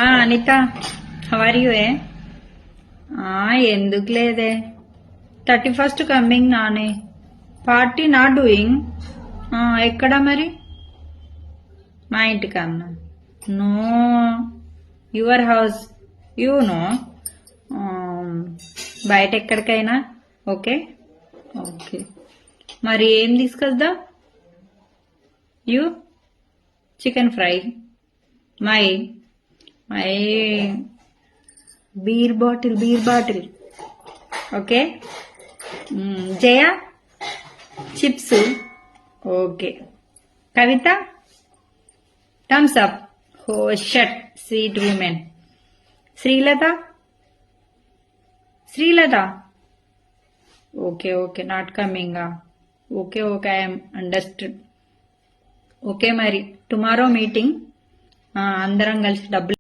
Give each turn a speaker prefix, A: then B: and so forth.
A: Anitha, how are you? ఎందుకు లేదే, 31st coming నానే, పార్టీ నాట్ డూయింగ్. ఎక్కడ మరి? మా ఇంటికన్నా? No, your house, you know. బయట ఎక్కడికైనా? ఓకే ఓకే, మరి ఏం తీసుకొద్దా? You chicken fry, my my beer bottle. Okay. Jaya chips. Okay. Kavitha thumbs up. Oh shut, sweet woman. Srilatha okay okay, not coming. Okay okay, I'm understood. Okay, మరి tomorrow meeting, అందరం కలిసి డబ్బులు